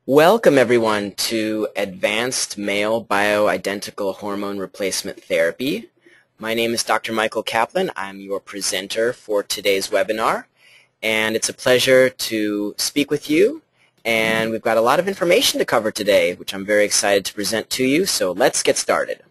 Welcome everyone to Advanced Male Bioidentical Hormone Replacement Therapy. My name is Dr. Michael Kaplan. I'm your presenter for today's webinar, and it's a pleasure to speak with you. And we've got a lot of information to cover today, which I'm very excited to present to you, so let's get started.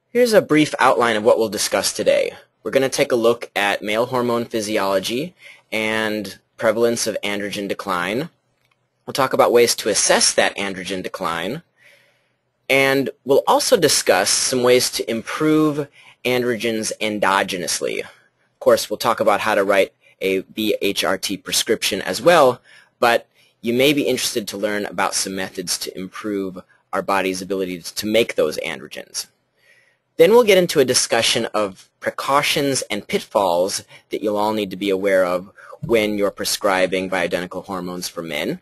Here's a brief outline of what we'll discuss today. We're going to take a look at male hormone physiology and prevalence of androgen decline. We'll talk about ways to assess that androgen decline. And we'll also discuss some ways to improve androgens endogenously. Of course, we'll talk about how to write a BHRT prescription as well, but you may be interested to learn about some methods to improve our body's ability to make those androgens. Then we'll get into a discussion of precautions and pitfalls that you'll all need to be aware of when you're prescribing bioidentical hormones for men.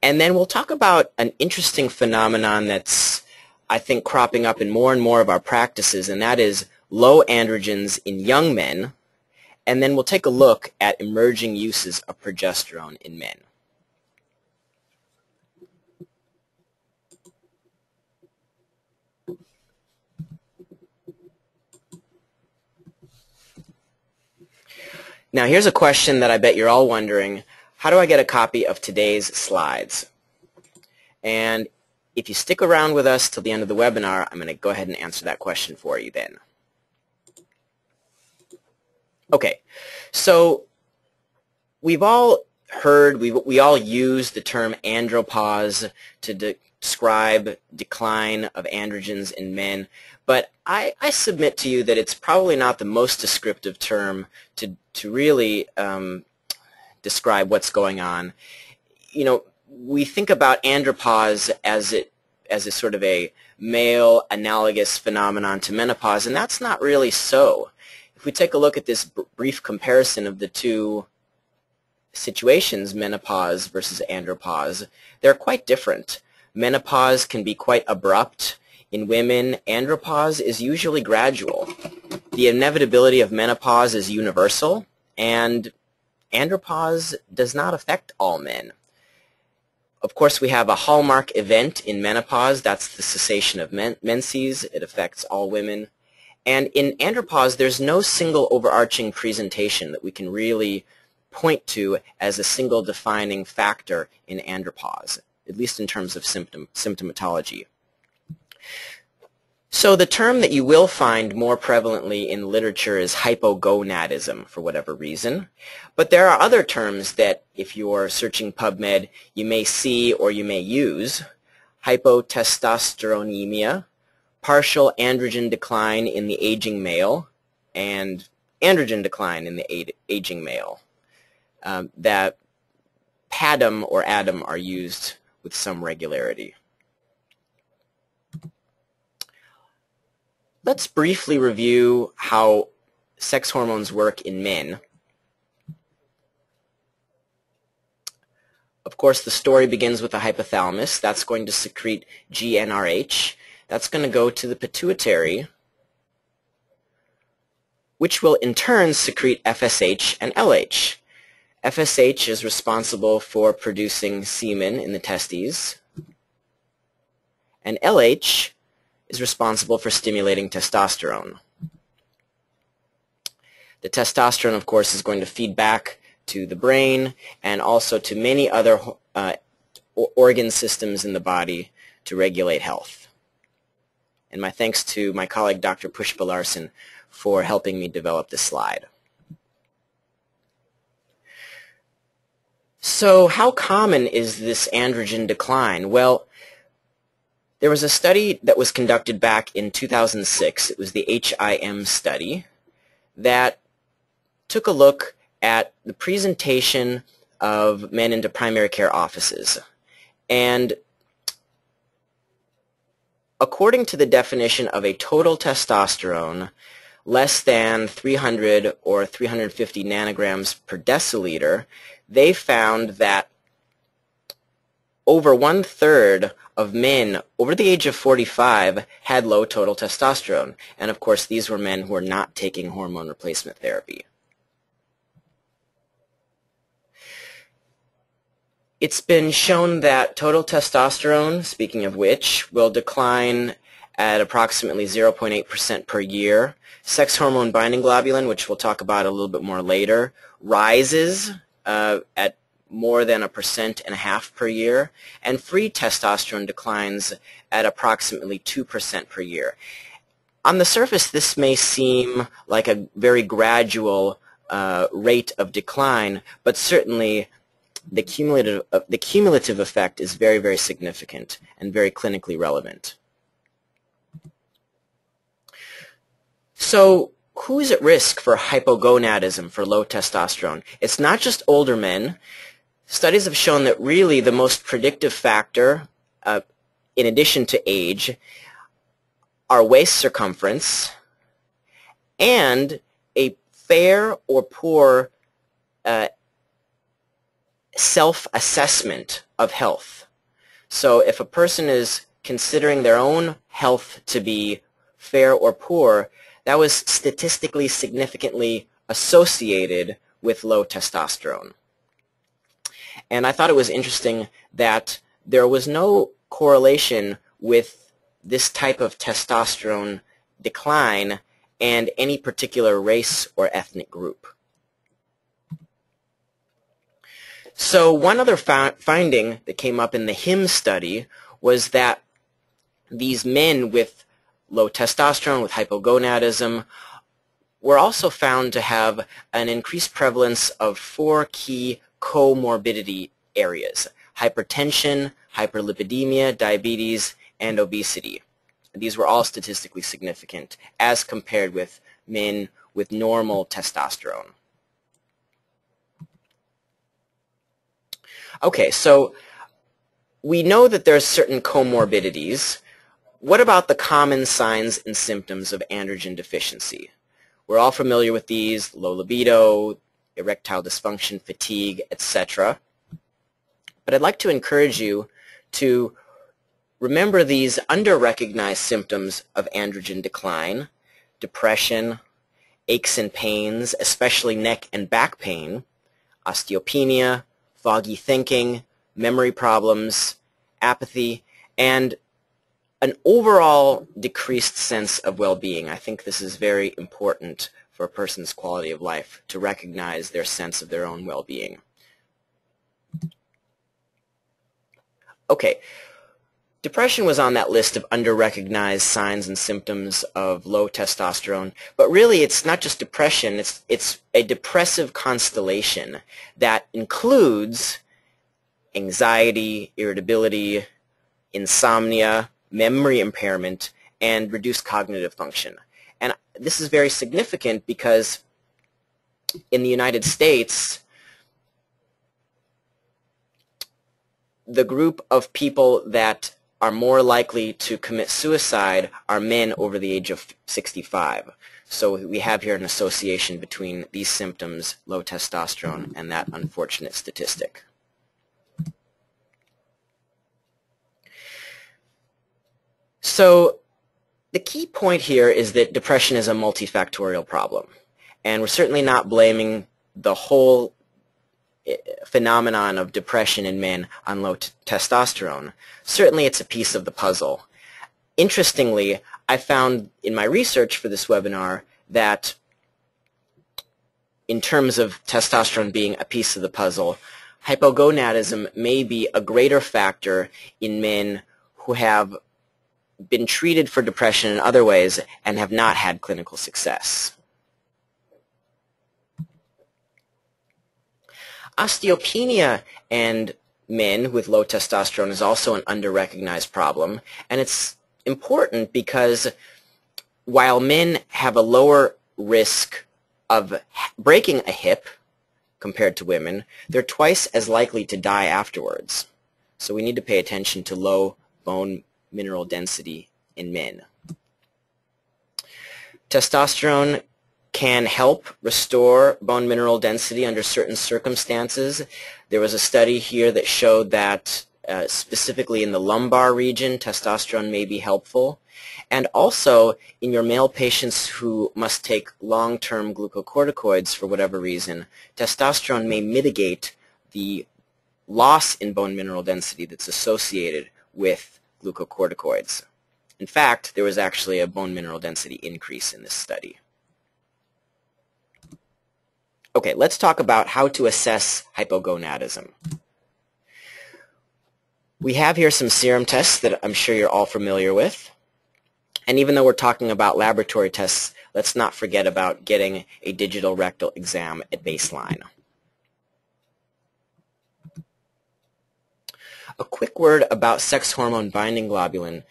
And then we'll talk about an interesting phenomenon that's, I think, cropping up in more and more of our practices, and that is low androgens in young men. And then we'll take a look at emerging uses of progesterone in men. Now here's a question that I bet you're all wondering. How do I get a copy of today's slides? And if you stick around with us till the end of the webinar, I'm going to go ahead and answer that question for you then. Okay, so we've all heard, we all use the term andropause to describe decline of androgens in men, but I submit to you that it's probably not the most descriptive term to really describe what's going on. You know, we think about andropause as a sort of a male analogous phenomenon to menopause, and that's not really so. If we take a look at this brief comparison of the two situations, menopause versus andropause, they're quite different. Menopause can be quite abrupt. In women, andropause is usually gradual. The inevitability of menopause is universal, and andropause does not affect all men. Of course, we have a hallmark event in menopause. That's the cessation of menses. It affects all women. And in andropause, there's no single overarching presentation that we can really point to as a single defining factor in andropause, at least in terms of symptomatology. So the term that you will find more prevalently in literature is hypogonadism for whatever reason. But there are other terms that if you're searching PubMed you may see or you may use. Hypotestosteronemia, partial androgen decline in the aging male, and androgen decline in the aging male. That PADM or ADAM are used with some regularity. Let's briefly review how sex hormones work in men. Of course, the story begins with the hypothalamus. That's going to secrete GnRH. That's going to go to the pituitary, which will in turn secrete FSH and LH. FSH is responsible for producing semen in the testes, and LH is responsible for stimulating testosterone. The testosterone, of course, is going to feed back to the brain and also to many other organ systems in the body to regulate health. And my thanks to my colleague Dr. Pushpa Larson for helping me develop this slide. So how common is this androgen decline? Well, there was a study that was conducted back in 2006. It was the HIM study that took a look at the presentation of men into primary care offices. And according to the definition of a total testosterone less than 300 or 350 nanograms per deciliter, they found that over 1/3 of men over the age of 45 had low total testosterone. And of course, these were men who were not taking hormone replacement therapy. It's been shown that total testosterone, speaking of which, will decline at approximately 0.8% per year. Sex hormone binding globulin, which we'll talk about a little bit more later, rises at more than 1.5% per year, and free testosterone declines at approximately 2% per year. On the surface, this may seem like a very gradual rate of decline, but certainly the cumulative effect is very, very significant and very clinically relevant. So who's at risk for hypogonadism, for low testosterone? It's not just older men. Studies have shown that really the most predictive factor, in addition to age, are waist circumference and a fair or poor self-assessment of health. So if a person is considering their own health to be fair or poor, that was statistically significantly associated with low testosterone. And I thought it was interesting that there was no correlation with this type of testosterone decline and any particular race or ethnic group. So one other finding that came up in the HIM study was that these men with low testosterone, with hypogonadism, were also found to have an increased prevalence of 4 key comorbidity areas: hypertension, hyperlipidemia, diabetes, and obesity. These were all statistically significant as compared with men with normal testosterone. Okay, so we know that there's certain comorbidities. What about the common signs and symptoms of androgen deficiency? We're all familiar with these: low libido, erectile dysfunction, fatigue, etc. But I'd like to encourage you to remember these under-recognized symptoms of androgen decline: depression, aches and pains, especially neck and back pain, osteopenia, foggy thinking, memory problems, apathy, and an overall decreased sense of well-being. I think this is very important for a person's quality of life, to recognize their sense of their own well-being. Okay, depression was on that list of under-recognized signs and symptoms of low testosterone, but really it's not just depression, it's a depressive constellation that includes anxiety, irritability, insomnia, memory impairment, and reduced cognitive function. And this is very significant because in the United States, the group of people that are more likely to commit suicide are men over the age of 65. So we have here an association between these symptoms, low testosterone, and that unfortunate statistic. So the key point here is that depression is a multifactorial problem, and we're certainly not blaming the whole phenomenon of depression in men on low testosterone. Certainly it's a piece of the puzzle. Interestingly, I found in my research for this webinar that in terms of testosterone being a piece of the puzzle, hypogonadism may be a greater factor in men who have been treated for depression in other ways and have not had clinical success. Osteopenia in men with low testosterone is also an under-recognized problem, and it's important because while men have a lower risk of breaking a hip compared to women, they're twice as likely to die afterwards. So we need to pay attention to low bone mineral density in men. Testosterone can help restore bone mineral density under certain circumstances. There was a study here that showed that specifically in the lumbar region, testosterone may be helpful. And also in your male patients who must take long-term glucocorticoids for whatever reason, testosterone may mitigate the loss in bone mineral density that's associated with glucocorticoids. In fact, there was actually a bone mineral density increase in this study. Okay, let's talk about how to assess hypogonadism. We have here some serum tests that I'm sure you're all familiar with. And even though we're talking about laboratory tests, let's not forget about getting a digital rectal exam at baseline. A quick word about sex hormone binding globulin.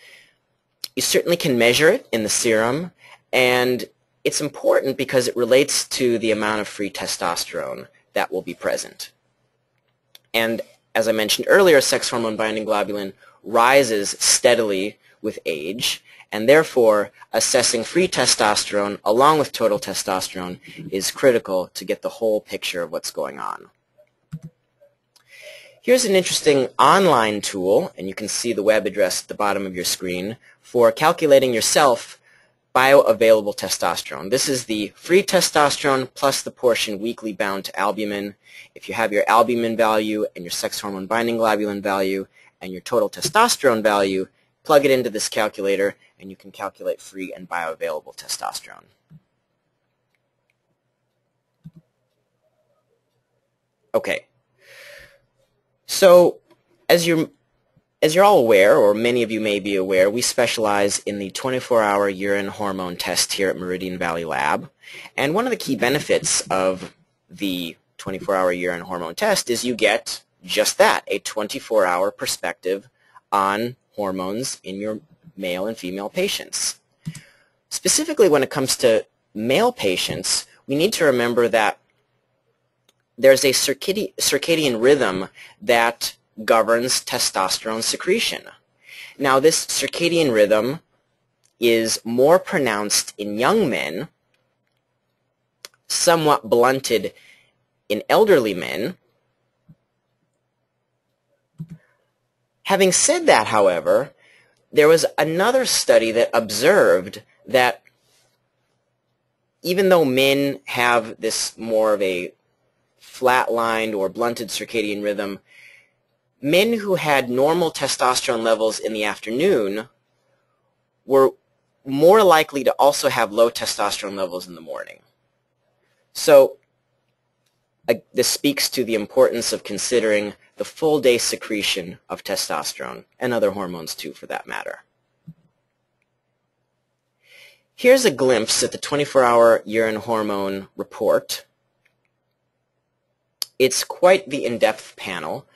You certainly can measure it in the serum, and it's important because it relates to the amount of free testosterone that will be present. And as I mentioned earlier, sex hormone binding globulin rises steadily with age, and therefore assessing free testosterone along with total testosterone is critical to get the whole picture of what's going on. Here's an interesting online tool, and you can see the web address at the bottom of your screen, for calculating yourself bioavailable testosterone. This is the free testosterone plus the portion weakly bound to albumin. If you have your albumin value and your sex hormone binding globulin value and your total testosterone value, plug it into this calculator and you can calculate free and bioavailable testosterone. Okay. So, as you're all aware, or many of you may be aware, we specialize in the 24-hour urine hormone test here at Meridian Valley Lab. And one of the key benefits of the 24-hour urine hormone test is you get just that, a 24-hour perspective on hormones in your male and female patients. Specifically when it comes to male patients, we need to remember that there's a circadian rhythm that governs testosterone secretion. Now, this circadian rhythm is more pronounced in young men, somewhat blunted in elderly men. Having said that, however, there was another study that observed that even though men have this more of a flatlined or blunted circadian rhythm, men who had normal testosterone levels in the afternoon were more likely to also have low testosterone levels in the morning. So this speaks to the importance of considering the full day secretion of testosterone, and other hormones too for that matter. Here's a glimpse at the 24-hour urine hormone report. It's quite the in-depth panel.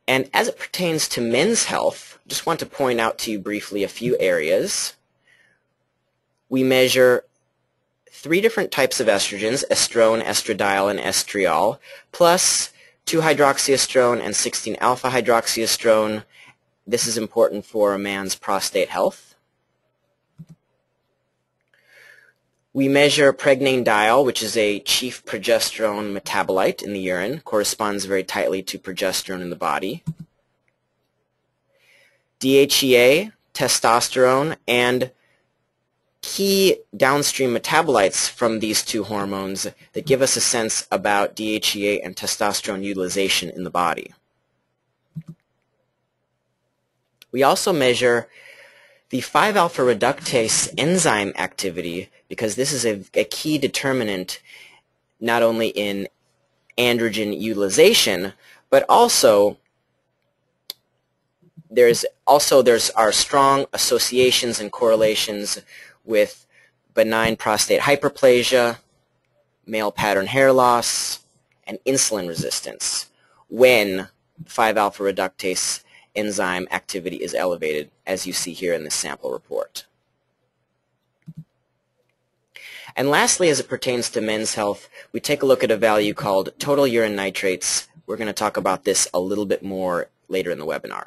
And as it pertains to men's health, I just want to point out to you briefly a few areas. We measure 3 different types of estrogens, estrone, estradiol, and estriol, plus 2-hydroxyestrone and 16-alpha-hydroxyestrone. This is important for a man's prostate health. We measure pregnanediol, which is a chief progesterone metabolite in the urine, corresponds very tightly to progesterone in the body. DHEA, testosterone, and key downstream metabolites from these two hormones that give us a sense about DHEA and testosterone utilization in the body. We also measure the 5-alpha reductase enzyme activity because this is a key determinant not only in androgen utilization, but also there's our strong associations and correlations with benign prostate hyperplasia, male pattern hair loss, and insulin resistance when 5-alpha reductase enzyme activity is elevated, as you see here in this sample report. And lastly, as it pertains to men's health, we take a look at a value called total urine nitrates. We're going to talk about this a little bit more later in the webinar.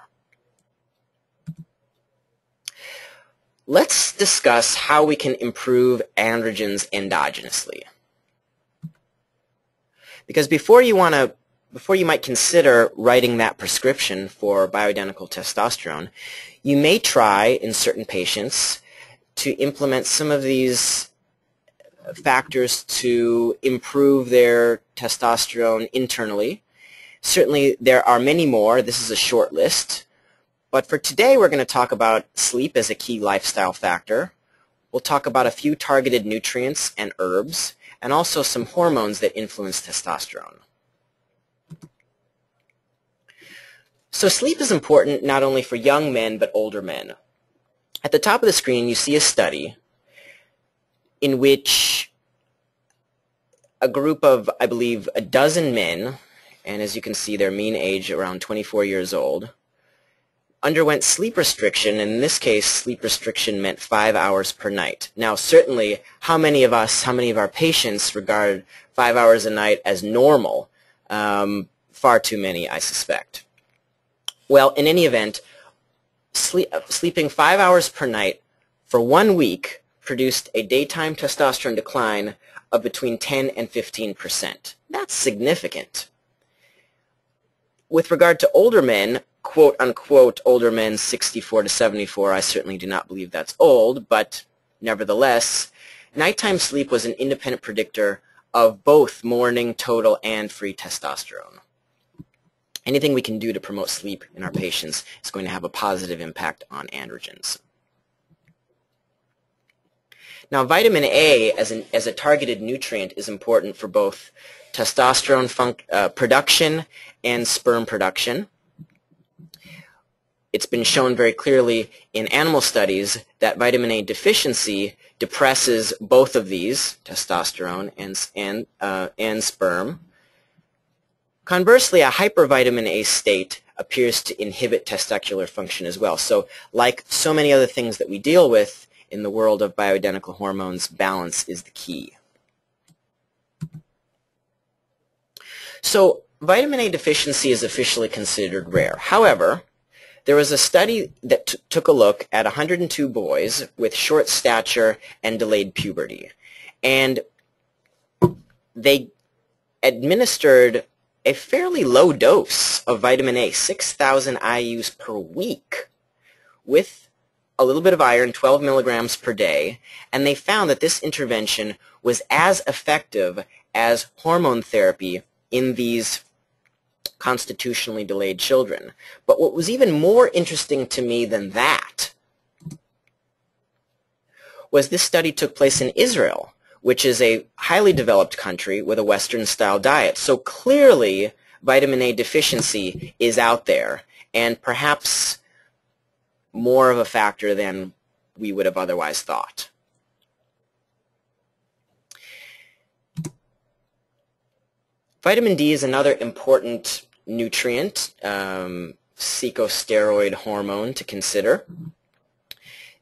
Let's discuss how we can improve androgens endogenously. Because before you want to before you might consider writing that prescription for bioidentical testosterone, you may try in certain patients to implement some of these factors to improve their testosterone internally. Certainly there are many more. This is a short list. But for today we're going to talk about sleep as a key lifestyle factor. We'll talk about a few targeted nutrients and herbs, and also some hormones that influence testosterone. So sleep is important not only for young men but older men. At the top of the screen you see a study in which a group of, I believe, a dozen men, and as you can see their mean age around 24 years old, underwent sleep restriction, and in this case sleep restriction meant 5 hours per night. Now certainly how many of our patients regard 5 hours a night as normal? Far too many, I suspect. Well, in any event, sleeping 5 hours per night for 1 week produced a daytime testosterone decline of between 10 and 15%. That's significant. With regard to older men, quote-unquote older men 64 to 74, I certainly do not believe that's old, but nevertheless, nighttime sleep was an independent predictor of both morning, total, and free testosterone. Anything we can do to promote sleep in our patients is going to have a positive impact on androgens. Now, vitamin A as a targeted nutrient is important for both testosterone production and sperm production. It's been shown very clearly in animal studies that vitamin A deficiency depresses both of these, testosterone and sperm. Conversely, a hypervitamin A state appears to inhibit testicular function as well. So like so many other things that we deal with in the world of bioidentical hormones, balance is the key. So vitamin A deficiency is officially considered rare. However, there was a study that took a look at 102 boys with short stature and delayed puberty. And they administered a fairly low dose of vitamin A, 6,000 IUs per week, with a little bit of iron, 12 milligrams per day, and they found that this intervention was as effective as hormone therapy in these constitutionally delayed children. But what was even more interesting to me than that was this study took place in Israel, which is a highly developed country with a Western-style diet. So clearly, vitamin A deficiency is out there, and perhaps more of a factor than we would have otherwise thought. Vitamin D is another important nutrient, corticosteroid hormone to consider.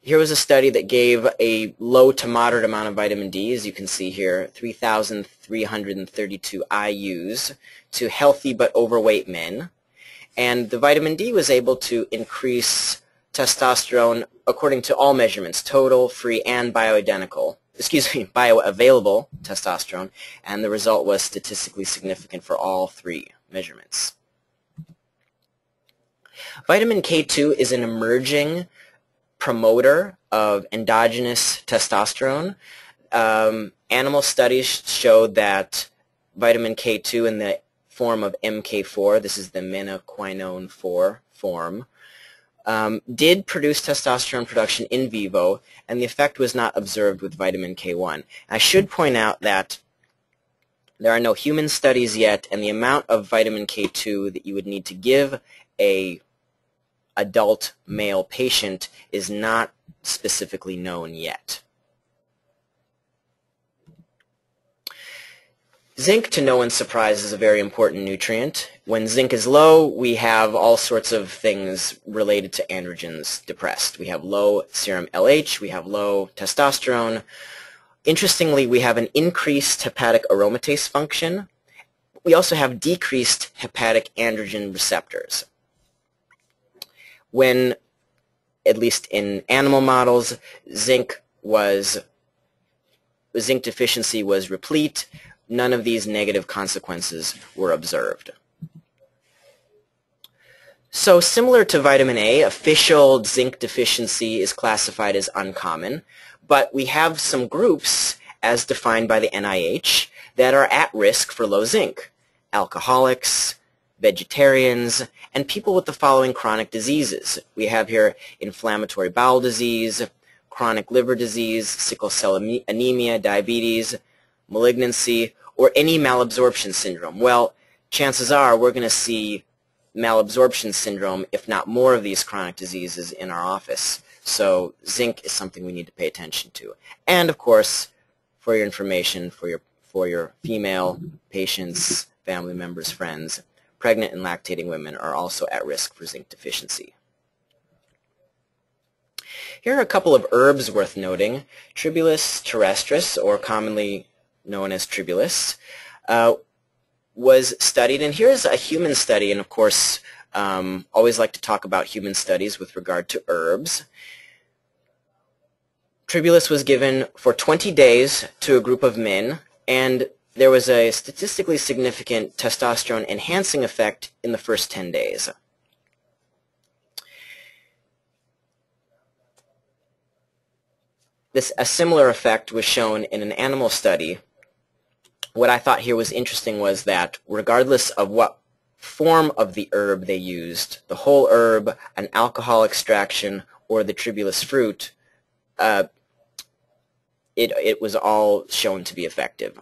Here was a study that gave a low to moderate amount of vitamin D, as you can see here, 3,332 IUs to healthy but overweight men. And the vitamin D was able to increase testosterone according to all measurements, total, free, and bioavailable testosterone, and the result was statistically significant for all three measurements. Vitamin K2 is an emerging promoter of endogenous testosterone. Animal studies showed that vitamin K2 in the form of MK4, this is the menaquinone 4 form, did produce testosterone production in vivo, and the effect was not observed with vitamin K1. I should point out that there are no human studies yet, and the amount of vitamin K2 that you would need to give a adult male patient is not specifically known yet. Zinc, to no one's surprise, is a very important nutrient. When zinc is low, we have all sorts of things related to androgens depressed. We have low serum LH, we have low testosterone. Interestingly, we have an increased hepatic aromatase function. We also have decreased hepatic androgen receptors. When, at least in animal models, zinc deficiency was replete, none of these negative consequences were observed. So similar to vitamin A, official zinc deficiency is classified as uncommon, but we have some groups, as defined by the NIH, that are at risk for low zinc: alcoholics, vegetarians, and people with the following chronic diseases. We have here inflammatory bowel disease, chronic liver disease, sickle cell anemia, diabetes, malignancy, or any malabsorption syndrome. Well, chances are we're going to see malabsorption syndrome, if not more of these chronic diseases in our office. So zinc is something we need to pay attention to. And of course, for your information, for your female patients, family members, friends, pregnant and lactating women are also at risk for zinc deficiency. Here are a couple of herbs worth noting. Tribulus terrestris, or commonly known as tribulus, was studied, and here's a human study, and of course always like to talk about human studies with regard to herbs. Tribulus was given for 20 days to a group of men, and there was a statistically significant testosterone enhancing effect in the first 10 days. A similar effect was shown in an animal study. What I thought here was interesting was that regardless of what form of the herb they used, the whole herb, an alcohol extraction, or the tribulus fruit, it was all shown to be effective.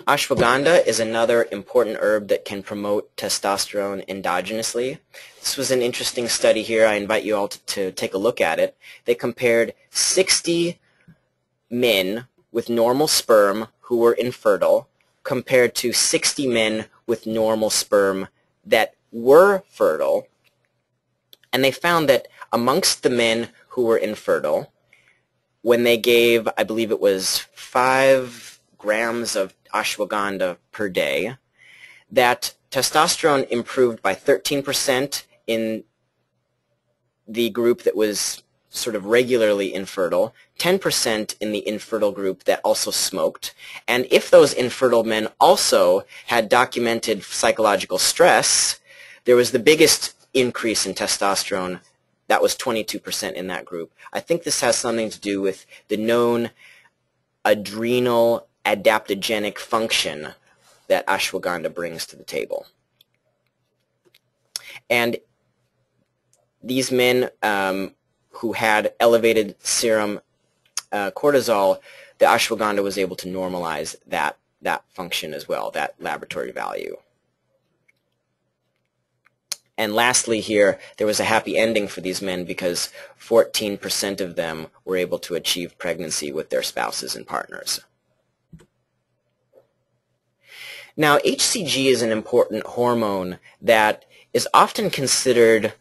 Ashwagandha is another important herb that can promote testosterone endogenously. This was an interesting study here. I invite you all to take a look at it. They compared 60 men with normal sperm who were infertile compared to 60 men with normal sperm that were fertile. And they found that amongst the men who were infertile, when they gave, I believe it was 5 grams of ashwagandha per day, that testosterone improved by 13% in the group that was sort of regularly infertile, 10% in the infertile group that also smoked, and if those infertile men also had documented psychological stress, there was the biggest increase in testosterone. That was 22% in that group. I think this has something to do with the known adrenal adaptogenic function that ashwagandha brings to the table. And these men who had elevated serum cortisol, the ashwagandha was able to normalize that function as well, that laboratory value. And lastly here, there was a happy ending for these men because 14% of them were able to achieve pregnancy with their spouses and partners. Now, HCG is an important hormone that is often considered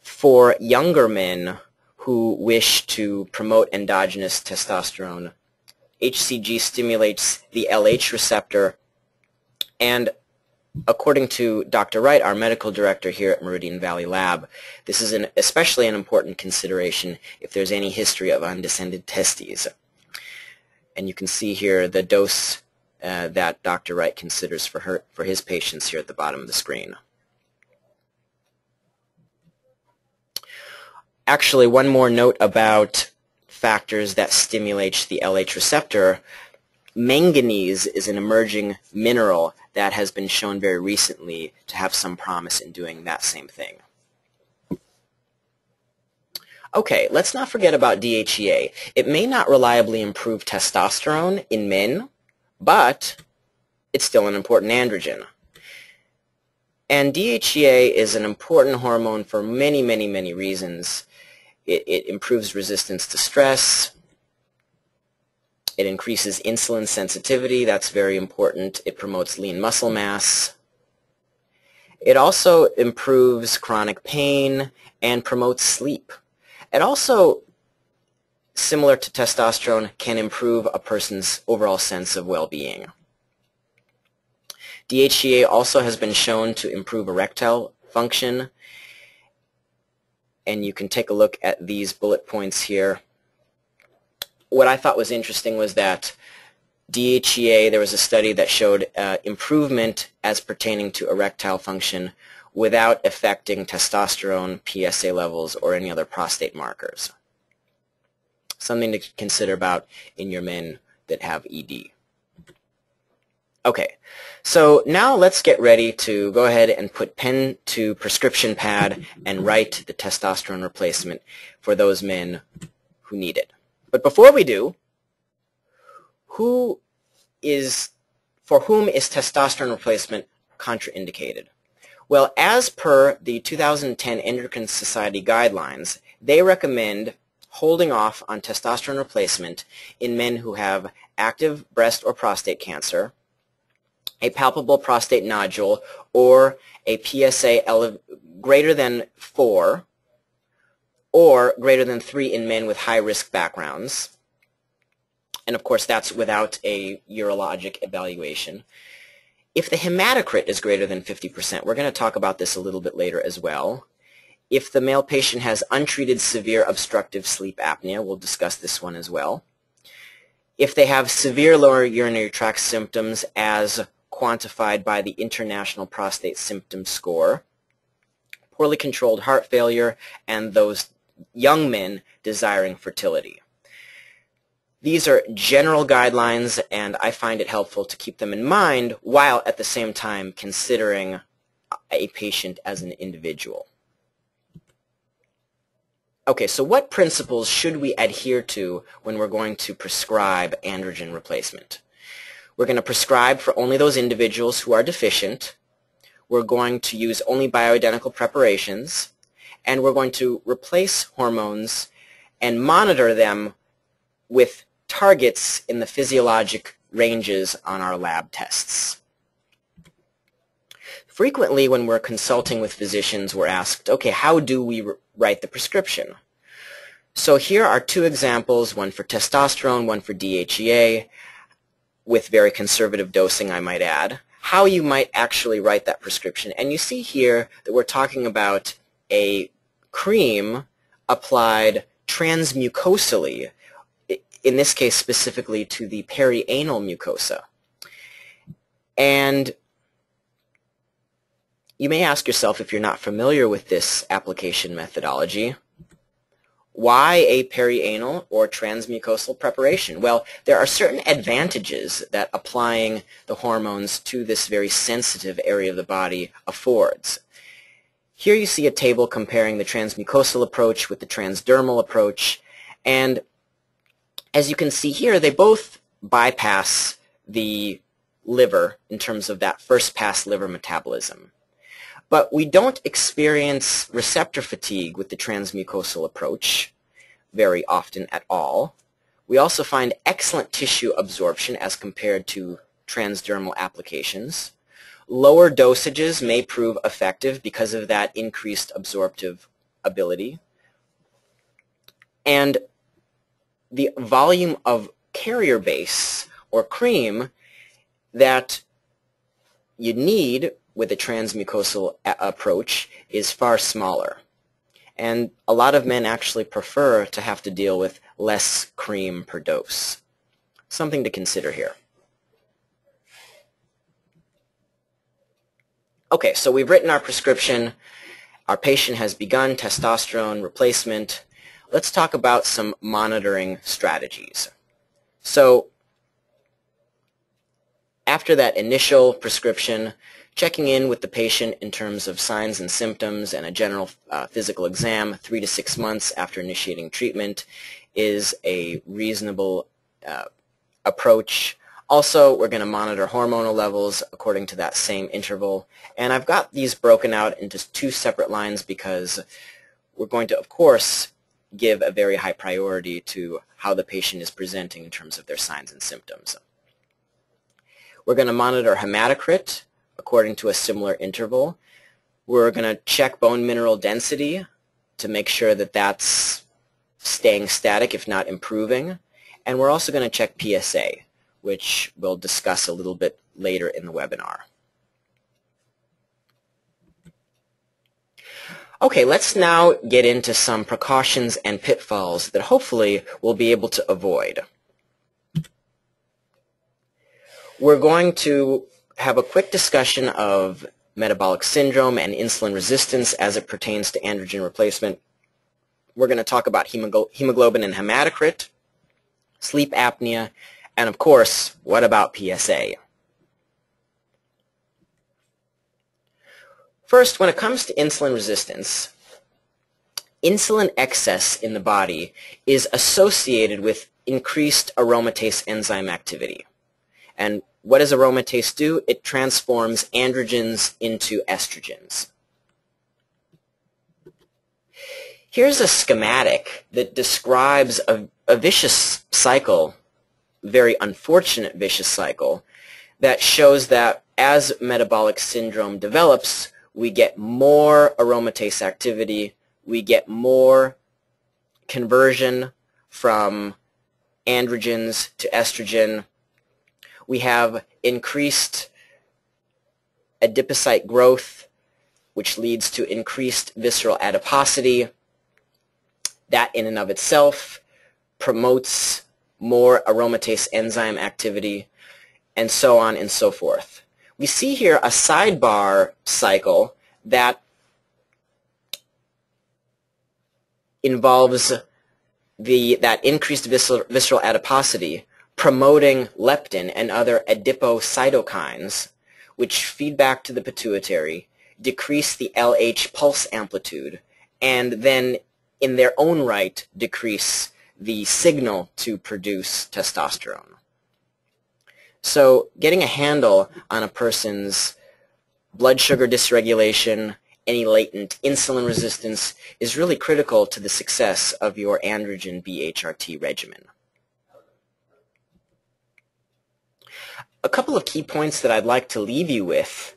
for younger men who wish to promote endogenous testosterone. HCG stimulates the LH receptor, and according to Dr. Wright, our medical director here at Meridian Valley Lab, this is especially an important consideration if there's any history of undescended testes. And you can see here the dose that Dr. Wright considers for his patients here at the bottom of the screen. Actually, one more note about factors that stimulate the LH receptor. Manganese is an emerging mineral that has been shown very recently to have some promise in doing that same thing. Okay, let's not forget about DHEA. It may not reliably improve testosterone in men, but it's still an important androgen. And DHEA is an important hormone for many, many, many reasons. It improves resistance to stress. It increases insulin sensitivity. That's very important. It promotes lean muscle mass. It also improves chronic pain and promotes sleep. It also, similar to testosterone, can improve a person's overall sense of well-being. DHEA also has been shown to improve erectile function, and you can take a look at these bullet points here. What I thought was interesting was that DHEA, there was a study that showed improvement as pertaining to erectile function without affecting testosterone, PSA levels, or any other prostate markers. Something to consider about in your men that have ED. Okay, so now let's get ready to go ahead and put pen to prescription pad and write the testosterone replacement for those men who need it. But before we do, for whom is testosterone replacement contraindicated? Well, as per the 2010 Endocrine Society guidelines, they recommend holding off on testosterone replacement in men who have active breast or prostate cancer, a palpable prostate nodule, or a PSA greater than 4 or greater than 3 in men with high-risk backgrounds. And of course, that's without a urologic evaluation. If the hematocrit is greater than 50%, we're going to talk about this a little bit later as well. If the male patient has untreated severe obstructive sleep apnea, we'll discuss this one as well. If they have severe lower urinary tract symptoms as quantified by the International Prostate Symptom Score, poorly controlled heart failure, and those young men desiring fertility. These are general guidelines, and I find it helpful to keep them in mind while at the same time considering a patient as an individual. Okay, so what principles should we adhere to when we're going to prescribe androgen replacement? We're going to prescribe for only those individuals who are deficient. We're going to use only bioidentical preparations, and we're going to replace hormones and monitor them with targets in the physiologic ranges on our lab tests. Frequently, when we're consulting with physicians, we're asked, okay, how do we write the prescription? So here are two examples, one for testosterone, one for DHEA, with very conservative dosing, I might add, how you might actually write that prescription. And you see here that we're talking about a cream applied trans-mucosally, in this case specifically to the perianal mucosa. And you may ask yourself, if you're not familiar with this application methodology, why a perianal or transmucosal preparation? Well, there are certain advantages that applying the hormones to this very sensitive area of the body affords. Here you see a table comparing the transmucosal approach with the transdermal approach, and as you can see here, they both bypass the liver in terms of that first-pass liver metabolism. But we don't experience receptor fatigue with the transmucosal approach very often at all. We also find excellent tissue absorption as compared to transdermal applications. Lower dosages may prove effective because of that increased absorptive ability. And the volume of carrier base or cream that you need with a transmucosal approach is far smaller. And a lot of men actually prefer to have to deal with less cream per dose. Something to consider here. Okay, so we've written our prescription. Our patient has begun testosterone replacement. Let's talk about some monitoring strategies. So after that initial prescription, checking in with the patient in terms of signs and symptoms and a general physical exam 3 to 6 months after initiating treatment is a reasonable approach. Also, we're going to monitor hormonal levels according to that same interval. And I've got these broken out into 2 separate lines because we're going to, of course, give a very high priority to how the patient is presenting in terms of their signs and symptoms. We're going to monitor hematocrit according to a similar interval. We're going to check bone mineral density to make sure that that's staying static, if not improving. And we're also going to check PSA, which we'll discuss a little bit later in the webinar. Okay, let's now get into some precautions and pitfalls that hopefully we'll be able to avoid. We're going to have a quick discussion of metabolic syndrome and insulin resistance as it pertains to androgen replacement. We're going to talk about hemoglobin and hematocrit, sleep apnea, and of course, what about PSA? First, when it comes to insulin resistance, insulin excess in the body is associated with increased aromatase enzyme activity. And what does aromatase do? It transforms androgens into estrogens. Here's a schematic that describes a vicious cycle, very unfortunate vicious cycle, that shows that as metabolic syndrome develops, we get more aromatase activity, we get more conversion from androgens to estrogen. We have increased adipocyte growth, which leads to increased visceral adiposity. That in and of itself promotes more aromatase enzyme activity, and so on and so forth. We see here a sidebar cycle that involves that increased visceral adiposity promoting leptin and other adipocytokines, which feed back to the pituitary, decrease the LH pulse amplitude, and then in their own right decrease the signal to produce testosterone. So getting a handle on a person's blood sugar dysregulation, any latent insulin resistance is really critical to the success of your androgen BHRT regimen. A couple of key points that I'd like to leave you with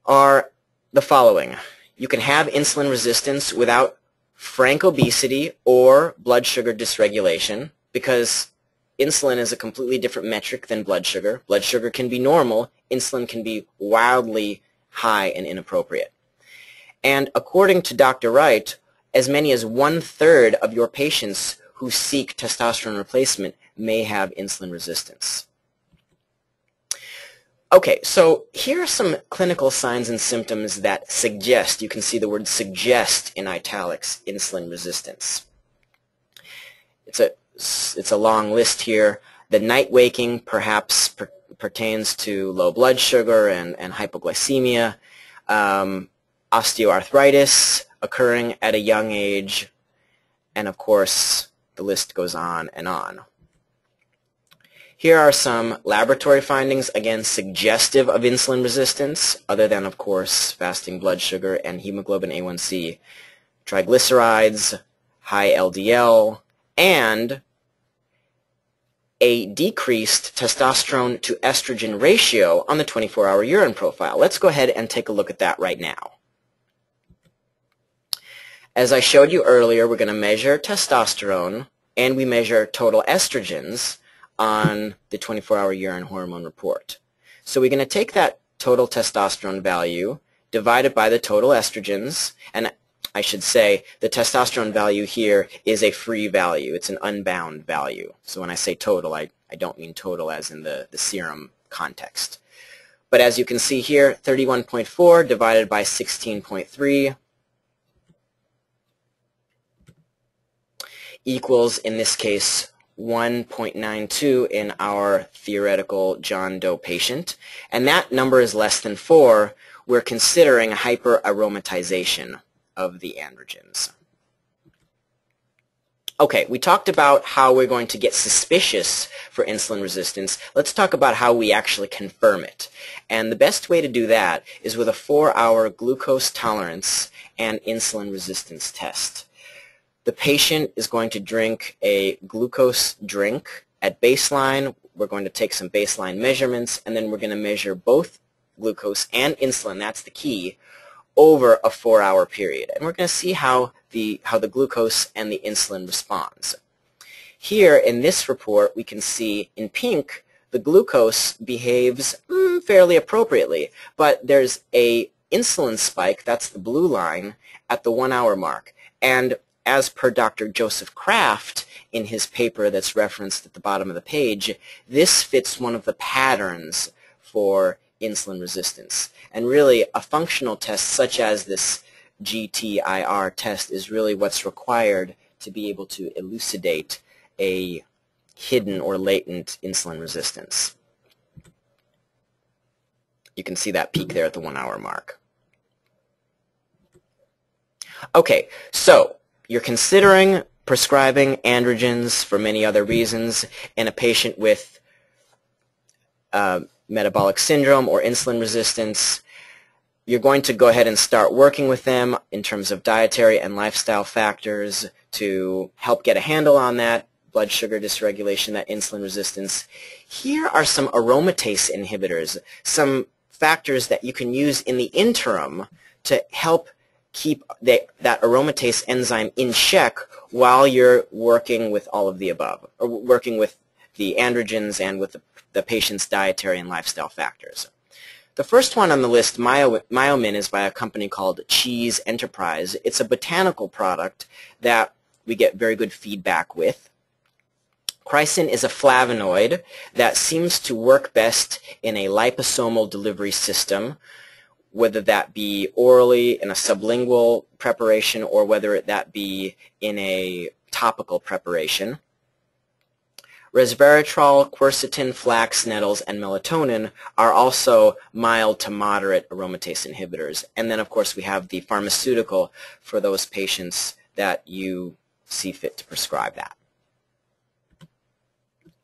are the following. You can have insulin resistance without frank obesity or blood sugar dysregulation because insulin is a completely different metric than blood sugar. Blood sugar can be normal. Insulin can be wildly high and inappropriate. And according to Dr. Wright, as many as 1/3 of your patients who seek testosterone replacement may have insulin resistance. Okay, so here are some clinical signs and symptoms that suggest, you can see the word suggest in italics, insulin resistance. It's a long list here. The night waking perhaps pertains to low blood sugar and hypoglycemia, osteoarthritis occurring at a young age, and of course the list goes on and on. Here are some laboratory findings, again suggestive of insulin resistance, other than of course fasting blood sugar and hemoglobin A1C, triglycerides, high LDL, and a decreased testosterone to estrogen ratio on the 24-hour urine profile. Let's go ahead and take a look at that right now. As I showed you earlier, we're going to measure testosterone and we measure total estrogens on the 24-hour urine hormone report. So we're going to take that total testosterone value, divide it by the total estrogens, and I should say the testosterone value here is a free value. It's an unbound value. So when I say total, I don't mean total as in the serum context. But as you can see here, 31.4 divided by 16.3 equals, in this case, 1.92 in our theoretical John Doe patient. And that number is less than 4. We're considering hyperaromatization of the androgens. Okay, we talked about how we're going to get suspicious for insulin resistance. Let's talk about how we actually confirm it. And the best way to do that is with a 4-hour glucose tolerance and insulin resistance test. The patient is going to drink a glucose drink at baseline. We're going to take some baseline measurements, and then we're going to measure both glucose and insulin, that's the key, over a 4-hour period. And we're going to see how the glucose and the insulin responds. Here in this report, we can see in pink the glucose behaves fairly appropriately, but there's a insulin spike, that's the blue line, at the 1-hour mark. And as per Dr. Joseph Kraft in his paper that's referenced at the bottom of the page, this fits one of the patterns for insulin resistance. And really, a functional test such as this GTIR test is really what's required to be able to elucidate a hidden or latent insulin resistance. You can see that peak there at the 1 hour mark. Okay, so you're considering prescribing androgens for many other reasons in a patient with metabolic syndrome or insulin resistance. You're going to go ahead and start working with them in terms of dietary and lifestyle factors to help get a handle on that blood sugar dysregulation, that insulin resistance. Here are some aromatase inhibitors, some factors that you can use in the interim to help keep that aromatase enzyme in check while you're working with all of the above, or working with the androgens and with the patient's dietary and lifestyle factors. The first one on the list, Myomin, is by a company called Cheese Enterprise. It's a botanical product that we get very good feedback with. Chrysin is a flavonoid that seems to work best in a liposomal delivery system, whether that be orally in a sublingual preparation or whether that be in a topical preparation. Resveratrol, quercetin, flax, nettles, and melatonin are also mild to moderate aromatase inhibitors. And then, of course, we have the pharmaceutical for those patients that you see fit to prescribe that.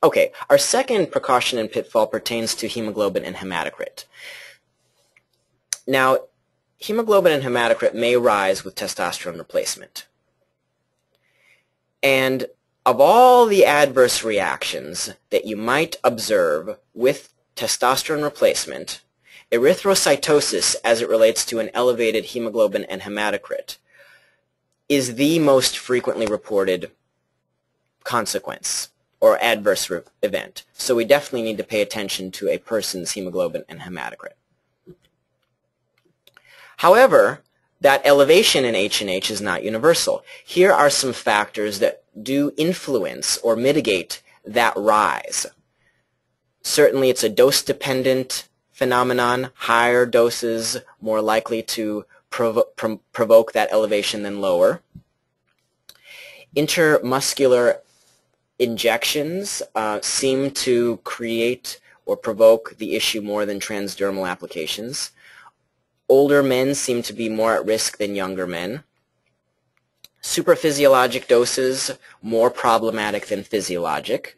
Okay, our second precaution and pitfall pertains to hemoglobin and hematocrit. Now, hemoglobin and hematocrit may rise with testosterone replacement. And of all the adverse reactions that you might observe with testosterone replacement, erythrocytosis as it relates to an elevated hemoglobin and hematocrit is the most frequently reported consequence or adverse event. So we definitely need to pay attention to a person's hemoglobin and hematocrit. However, that elevation in H&H is not universal. Here are some factors that do influence or mitigate that rise. Certainly it's a dose-dependent phenomenon. Higher doses more likely to provoke that elevation than lower. Intramuscular injections seem to create or provoke the issue more than transdermal applications. Older men seem to be more at risk than younger men. Supraphysiologic doses more problematic than physiologic.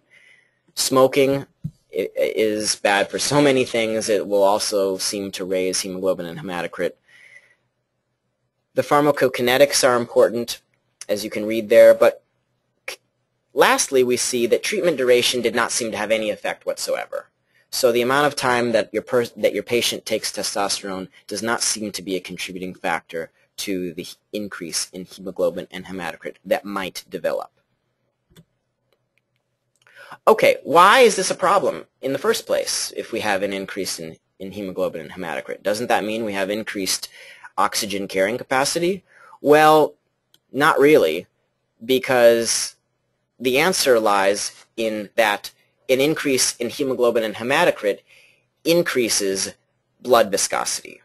Smoking is bad for so many things. It will also seem to raise hemoglobin and hematocrit. The pharmacokinetics are important, as you can read there, but lastly, we see that treatment duration did not seem to have any effect whatsoever. So the amount of time that your patient takes testosterone does not seem to be a contributing factor to the increase in hemoglobin and hematocrit that might develop. Okay, why is this a problem in the first place if we have an increase in hemoglobin and hematocrit? Doesn't that mean we have increased oxygen carrying capacity? Well, not really, because the answer lies in that an increase in hemoglobin and hematocrit increases blood viscosity.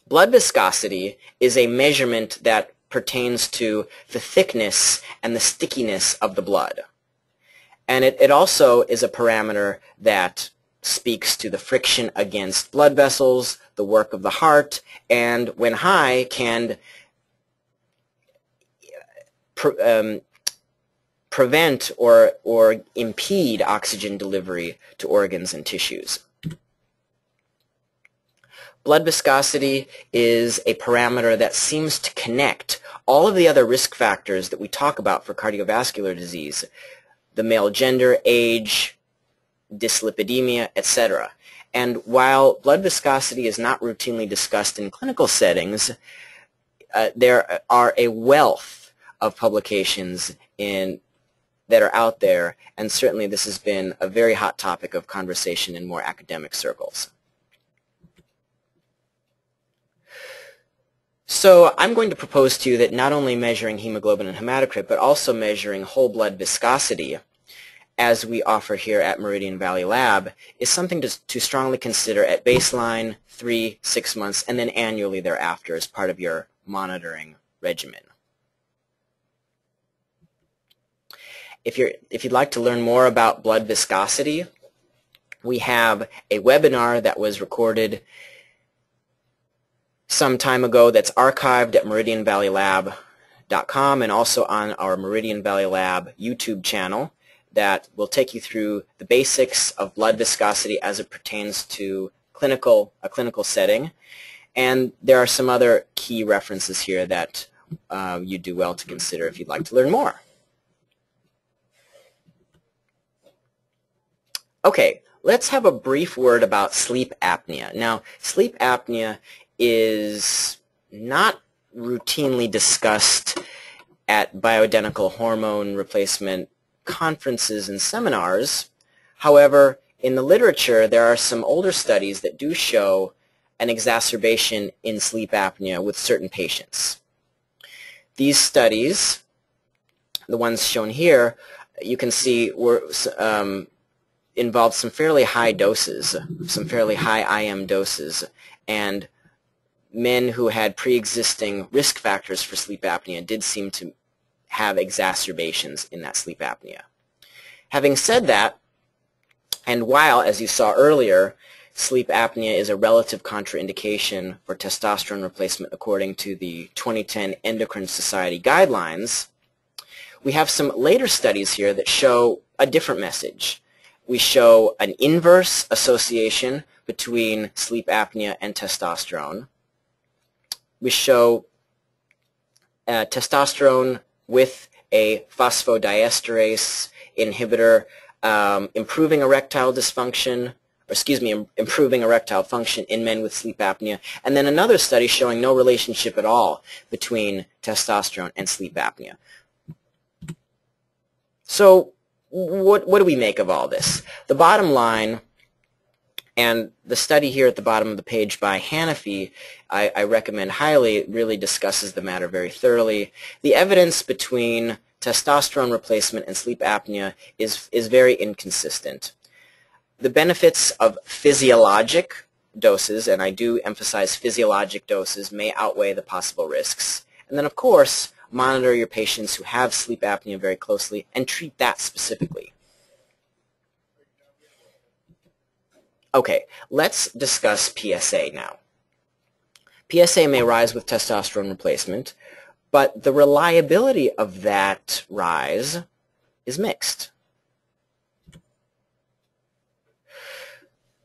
Blood viscosity is a measurement that pertains to the thickness and the stickiness of the blood. And it also is a parameter that speaks to the friction against blood vessels, the work of the heart, and when high can prevent or impede oxygen delivery to organs and tissues. Blood viscosity is a parameter that seems to connect all of the other risk factors that we talk about for cardiovascular disease, the male gender, age, dyslipidemia, etc. And while blood viscosity is not routinely discussed in clinical settings, there are a wealth of publications that are out there, and certainly this has been a very hot topic of conversation in more academic circles. So I'm going to propose to you that not only measuring hemoglobin and hematocrit, but also measuring whole blood viscosity, as we offer here at Meridian Valley Lab, is something to strongly consider at baseline, 3, 6 months, and then annually thereafter as part of your monitoring regimen. If you'd like to learn more about blood viscosity, we have a webinar that was recorded some time ago that's archived at meridianvalleylab.com and also on our Meridian Valley Lab YouTube channel that will take you through the basics of blood viscosity as it pertains to a clinical setting. And there are some other key references here that you do well to consider if you'd like to learn more. Okay, let's have a brief word about sleep apnea. Now, sleep apnea is not routinely discussed at bioidentical hormone replacement conferences and seminars. However, in the literature, there are some older studies that do show an exacerbation in sleep apnea with certain patients. These studies, the ones shown here, you can see were involved some fairly high doses, some fairly high IM doses, and men who had pre-existing risk factors for sleep apnea did seem to have exacerbations in that sleep apnea. Having said that, and while, as you saw earlier, sleep apnea is a relative contraindication for testosterone replacement according to the 2010 Endocrine Society guidelines, we have some later studies here that show a different message. We show an inverse association between sleep apnea and testosterone. We show testosterone with a phosphodiesterase inhibitor improving erectile dysfunction, improving erectile function in men with sleep apnea, and then another study showing no relationship at all between testosterone and sleep apnea. So what do we make of all this? The bottom line, and the study here at the bottom of the page by Hanafi, I recommend highly, it really discusses the matter very thoroughly. The evidence between testosterone replacement and sleep apnea is very inconsistent. The benefits of physiologic doses, and I do emphasize physiologic doses, may outweigh the possible risks. And then, of course, monitor your patients who have sleep apnea very closely and treat that specifically. Okay, let's discuss PSA now. PSA may rise with testosterone replacement, but the reliability of that rise is mixed.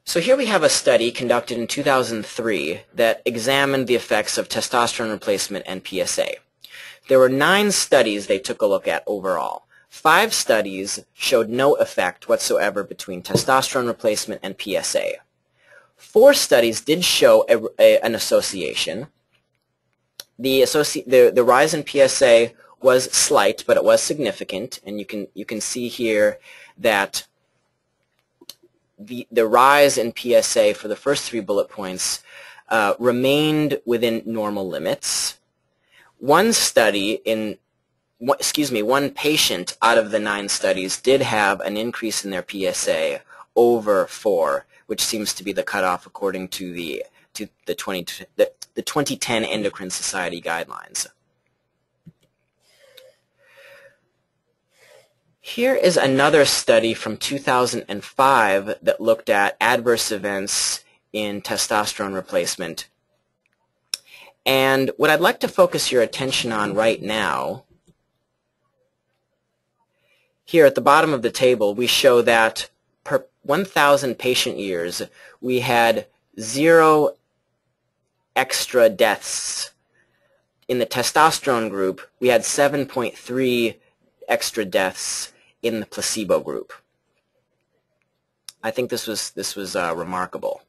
So here we have a study conducted in 2003 that examined the effects of testosterone replacement and PSA. There were 9 studies they took a look at overall. 5 studies showed no effect whatsoever between testosterone replacement and PSA. 4 studies did show an association. The rise in PSA was slight, but it was significant, and you can see here that the rise in PSA for the first 3 bullet points remained within normal limits. One patient out of the 9 studies did have an increase in their PSA over 4, which seems to be the cutoff according to the 2010 Endocrine Society guidelines. Here is another study from 2005 that looked at adverse events in testosterone replacement. And what I'd like to focus your attention on right now, here at the bottom of the table, we show that per 1,000 patient years, we had 0 extra deaths. In the testosterone group, we had 7.3 extra deaths in the placebo group. I think this was remarkable.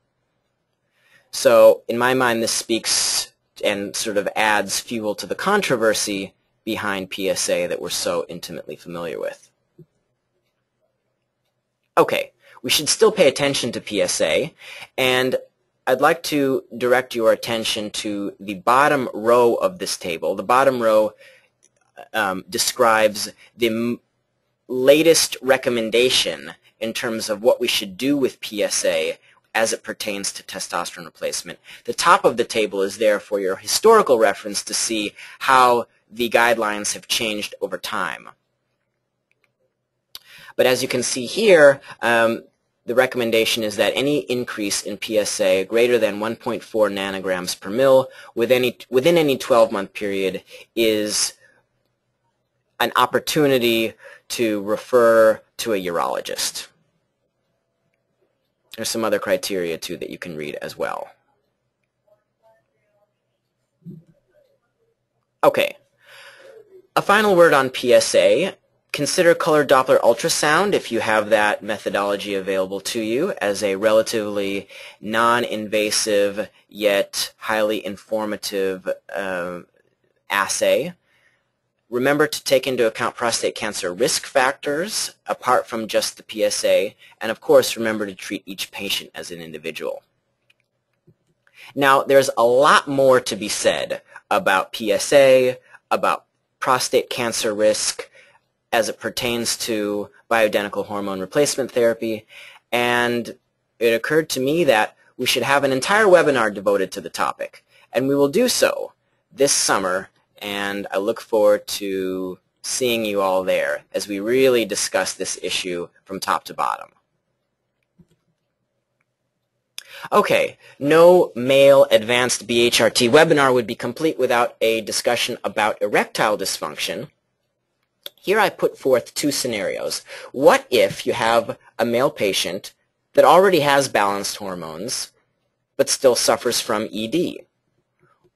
So in my mind, this speaks and sort of adds fuel to the controversy behind PSA that we're so intimately familiar with. Okay, we should still pay attention to PSA, and I'd like to direct your attention to the bottom row of this table. The bottom row describes the latest recommendation in terms of what we should do with PSA as it pertains to testosterone replacement. The top of the table is there for your historical reference to see how the guidelines have changed over time. But as you can see here, the recommendation is that any increase in PSA greater than 1.4 nanograms per mil within any 12-month period is an opportunity to refer to a urologist. There's some other criteria too that you can read as well. Okay, a final word on PSA. Consider color Doppler ultrasound if you have that methodology available to you as a relatively non-invasive yet highly informative assay. Remember to take into account prostate cancer risk factors apart from just the PSA, and of course remember to treat each patient as an individual. Now there's a lot more to be said about PSA, about prostate cancer risk as it pertains to bioidentical hormone replacement therapy, and it occurred to me that we should have an entire webinar devoted to the topic, and we will do so this summer, and I look forward to seeing you all there as we really discuss this issue from top to bottom. Okay, no male advanced BHRT webinar would be complete without a discussion about erectile dysfunction. Here I put forth two scenarios. What if you have a male patient that already has balanced hormones but still suffers from ED?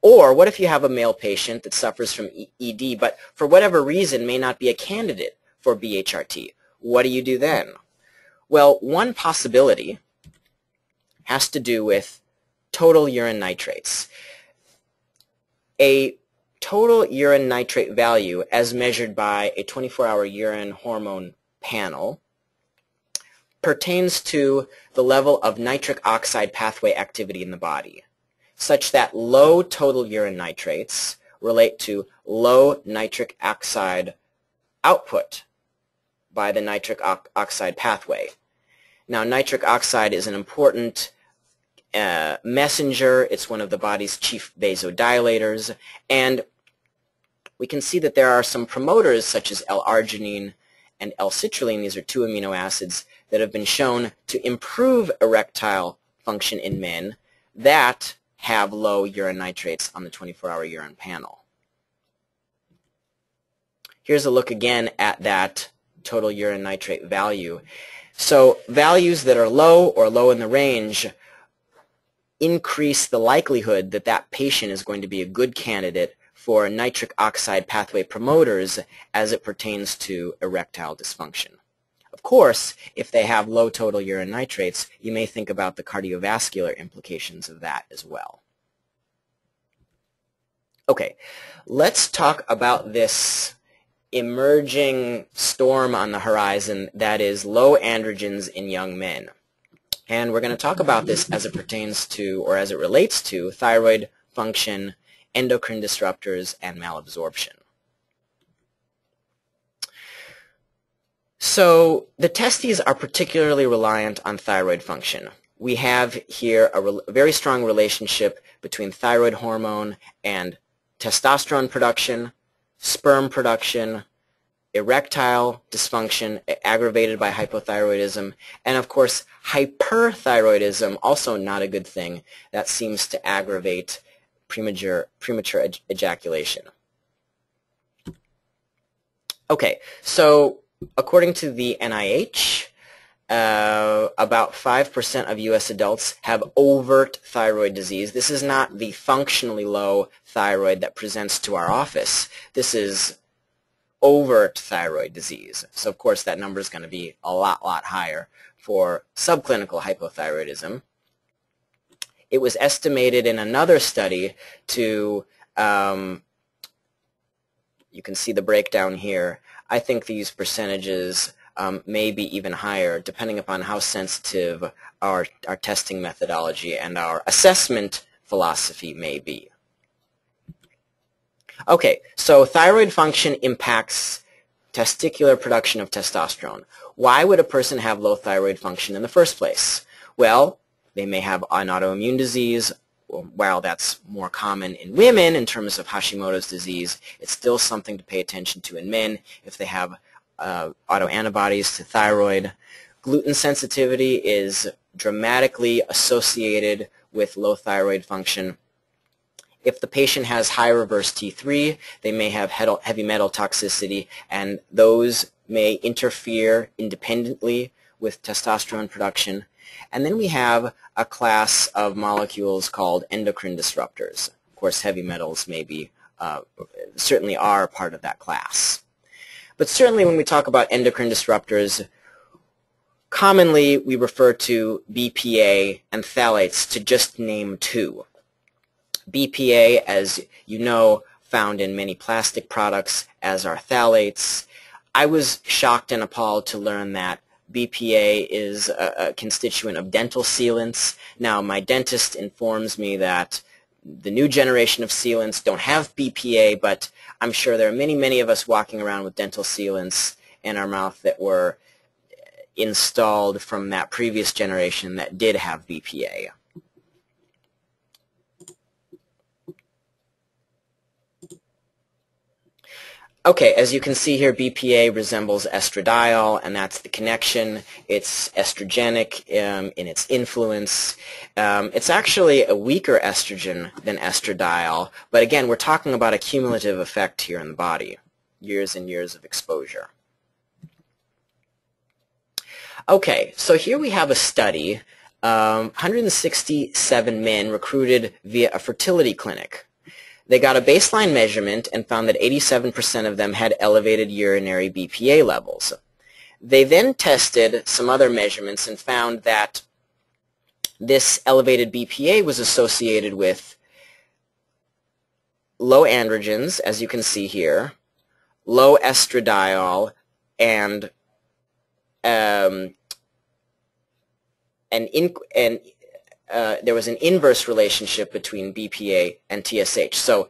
Or what if you have a male patient that suffers from ED but for whatever reason may not be a candidate for BHRT? What do you do then? Well, one possibility has to do with total urine nitrates. A total urine nitrate value as measured by a 24-hour urine hormone panel pertains to the level of nitric oxide pathway activity in the body, such that low total urine nitrates relate to low nitric oxide output by the nitric oxide pathway. Now, nitric oxide is an important messenger. It's one of the body's chief vasodilators, and we can see that there are some promoters such as L-arginine and L-citrulline. These are two amino acids that have been shown to improve erectile function in men that have low urine nitrates on the 24-hour urine panel. Here's a look again at that total urine nitrate value. So values that are low or low in the range increase the likelihood that that patient is going to be a good candidate for nitric oxide pathway promoters as it pertains to erectile dysfunction. Of course, if they have low total urine nitrates, you may think about the cardiovascular implications of that as well. Okay, let's talk about this emerging storm on the horizon that is low androgens in young men. And we're going to talk about this as it pertains to, or as it relates to, thyroid function, endocrine disruptors, and malabsorption. So the testes are particularly reliant on thyroid function. We have here a very strong relationship between thyroid hormone and testosterone production, sperm production, erectile dysfunction aggravated by hypothyroidism, and of course hyperthyroidism, also not a good thing. That seems to aggravate premature ejaculation. Okay, so according to the NIH, about 5% of U.S. adults have overt thyroid disease. This is not the functionally low thyroid that presents to our office. This is overt thyroid disease. So of course that number is going to be a lot higher for subclinical hypothyroidism. It was estimated in another study to, you can see the breakdown here. I think these percentages may be even higher, depending upon how sensitive our testing methodology and our assessment philosophy may be. Okay, so thyroid function impacts testicular production of testosterone. Why would a person have low thyroid function in the first place? Well, they may have an autoimmune disease. While that's more common in women in terms of Hashimoto's disease, it's still something to pay attention to in men if they have autoantibodies to thyroid. Gluten sensitivity is dramatically associated with low thyroid function. If the patient has high reverse T3, they may have heavy metal toxicity, and those may interfere independently with testosterone production. And then we have a class of molecules called endocrine disruptors. Of course, heavy metals may be, certainly are part of that class. But certainly when we talk about endocrine disruptors, commonly we refer to BPA and phthalates, to just name two. BPA, as you know, found in many plastic products, as are phthalates. I was shocked and appalled to learn that BPA is a constituent of dental sealants. Now, my dentist informs me that the new generation of sealants don't have BPA, but I'm sure there are many, many of us walking around with dental sealants in our mouth that were installed from that previous generation that did have BPA. Okay, as you can see here, BPA resembles estradiol, and that's the connection. It's estrogenic in its influence. It's actually a weaker estrogen than estradiol, but again, we're talking about a cumulative effect here in the body, years and years of exposure. Okay, so here we have a study, 167 men recruited via a fertility clinic. They got a baseline measurement and found that 87% of them had elevated urinary BPA levels. They then tested some other measurements and found that this elevated BPA was associated with low androgens, as you can see here, low estradiol, and there was an inverse relationship between BPA and TSH. So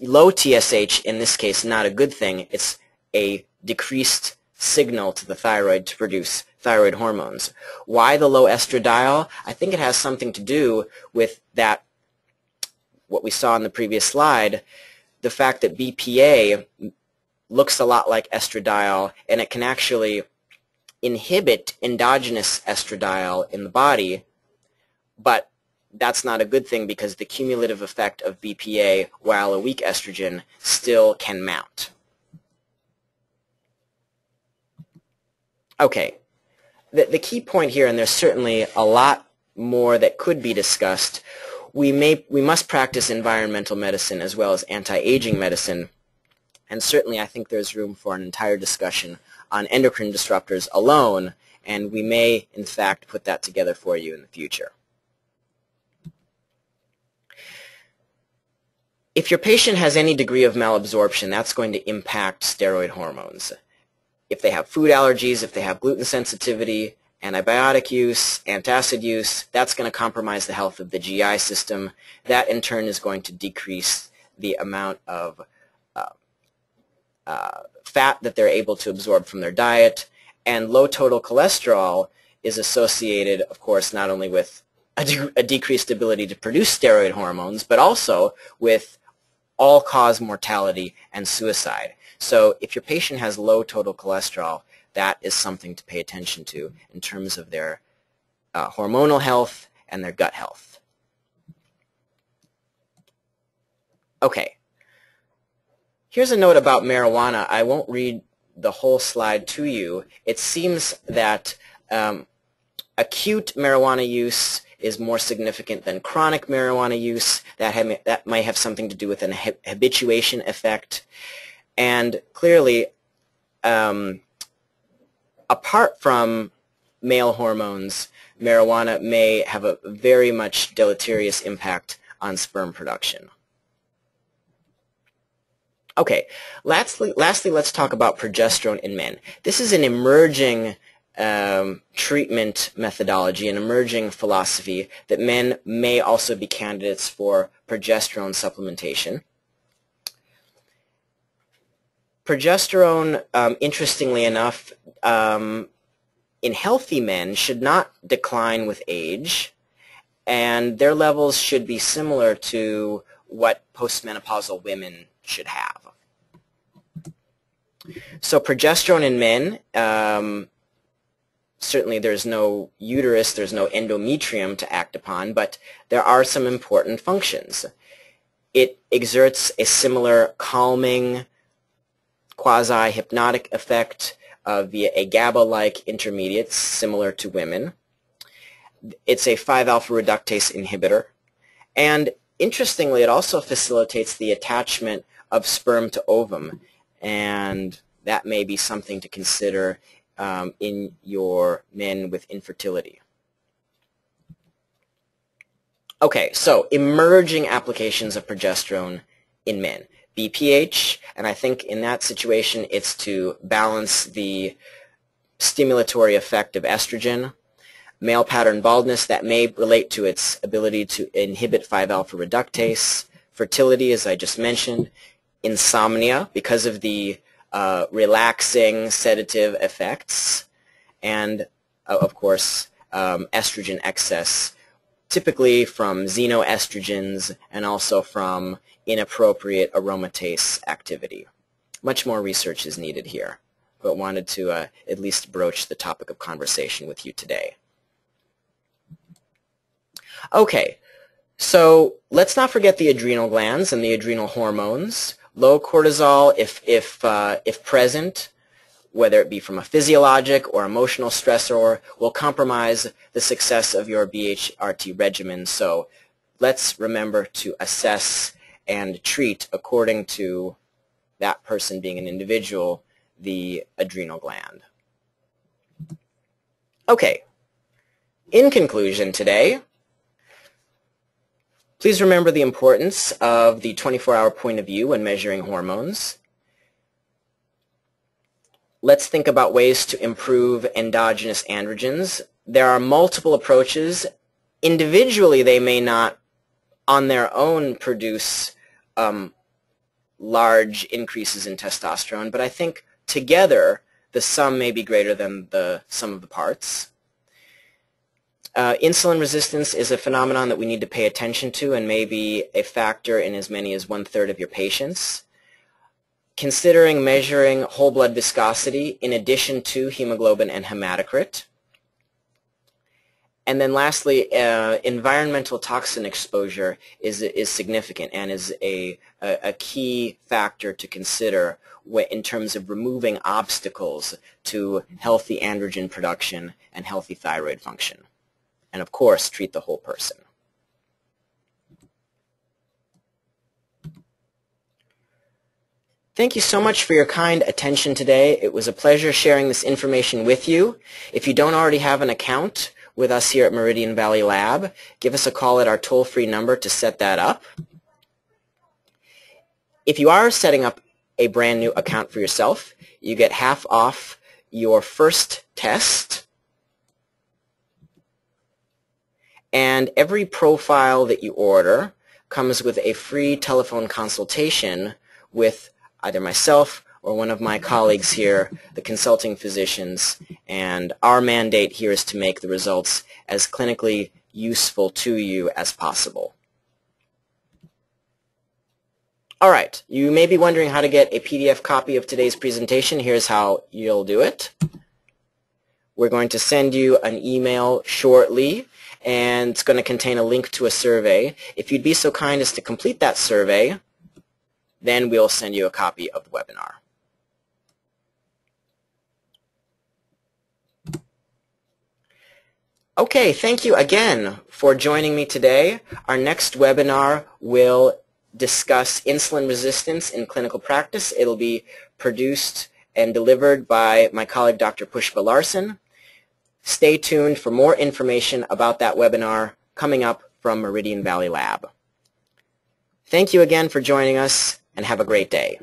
low TSH, in this case, not a good thing. It's a decreased signal to the thyroid to produce thyroid hormones. Why the low estradiol? I think it has something to do with that, what we saw in the previous slide, the fact that BPA looks a lot like estradiol, and it can actually inhibit endogenous estradiol in the body. But that's not a good thing because the cumulative effect of BPA, while a weak estrogen, still can mount. Okay, the key point here, and there's certainly a lot more that could be discussed, we must practice environmental medicine as well as anti-aging medicine, and certainly I think there's room for an entire discussion on endocrine disruptors alone, and we may, in fact, put that together for you in the future. If your patient has any degree of malabsorption, that's going to impact steroid hormones. If they have food allergies, if they have gluten sensitivity, antibiotic use, antacid use, that's going to compromise the health of the GI system. That in turn is going to decrease the amount of fat that they're able to absorb from their diet. And low total cholesterol is associated, of course, not only with a decreased ability to produce steroid hormones, but also with all-cause mortality and suicide. So if your patient has low total cholesterol, that is something to pay attention to in terms of their hormonal health and their gut health. Okay. Here's a note about marijuana. I won't read the whole slide to you. It seems that acute marijuana use is more significant than chronic marijuana use. That might have something to do with an habituation effect. And clearly, apart from male hormones, marijuana may have a very much deleterious impact on sperm production. Okay, lastly, let's talk about progesterone in men. This is an emerging treatment methodology, an emerging philosophy that men may also be candidates for progesterone supplementation. Progesterone, interestingly enough, in healthy men should not decline with age, and their levels should be similar to what postmenopausal women should have. So progesterone in men, certainly there's no uterus, there's no endometrium to act upon, but there are some important functions. It exerts a similar calming, quasi-hypnotic effect via a GABA-like intermediate similar to women. It's a 5-alpha reductase inhibitor. And interestingly, it also facilitates the attachment of sperm to ovum. And that may be something to consider in your men with infertility. Okay, so emerging applications of progesterone in men. BPH, and I think in that situation it's to balance the stimulatory effect of estrogen. Male pattern baldness, that may relate to its ability to inhibit 5-alpha reductase. Fertility, as I just mentioned. Insomnia, because of the relaxing sedative effects. And, of course, estrogen excess, typically from xenoestrogens and also from inappropriate aromatase activity. Much more research is needed here, but wanted to at least broach the topic of conversation with you today. Okay, so let's not forget the adrenal glands and the adrenal hormones. Low cortisol, if present, whether it be from a physiologic or emotional stressor, will compromise the success of your BHRT regimen. So let's remember to assess and treat, according to that person being an individual, the adrenal gland. Okay, in conclusion today, please remember the importance of the 24-hour point of view when measuring hormones. Let's think about ways to improve endogenous androgens. There are multiple approaches. Individually, they may not on their own produce large increases in testosterone, but I think together the sum may be greater than the sum of the parts. Insulin resistance is a phenomenon that we need to pay attention to and may be a factor in as many as 1/3 of your patients. Considering measuring whole blood viscosity in addition to hemoglobin and hematocrit. And then lastly, environmental toxin exposure is significant and is a key factor to consider in terms of removing obstacles to healthy androgen production and healthy thyroid function. And of course, treat the whole person. Thank you so much for your kind attention today. It was a pleasure sharing this information with you. If you don't already have an account with us here at Meridian Valley Lab, give us a call at our toll-free number to set that up. If you are setting up a brand new account for yourself, you get half off your first test. And every profile that you order comes with a free telephone consultation with either myself or one of my colleagues here, the consulting physicians, and our mandate here is to make the results as clinically useful to you as possible. All right, you may be wondering how to get a PDF copy of today's presentation. Here's how you'll do it. We're going to send you an email shortly, and it's going to contain a link to a survey. If you'd be so kind as to complete that survey, then we'll send you a copy of the webinar. Okay, thank you again for joining me today. Our next webinar will discuss insulin resistance in clinical practice. It'll be produced and delivered by my colleague Dr. Pushpa Larson. Stay tuned for more information about that webinar coming up from Meridian Valley Lab. Thank you again for joining us, and have a great day.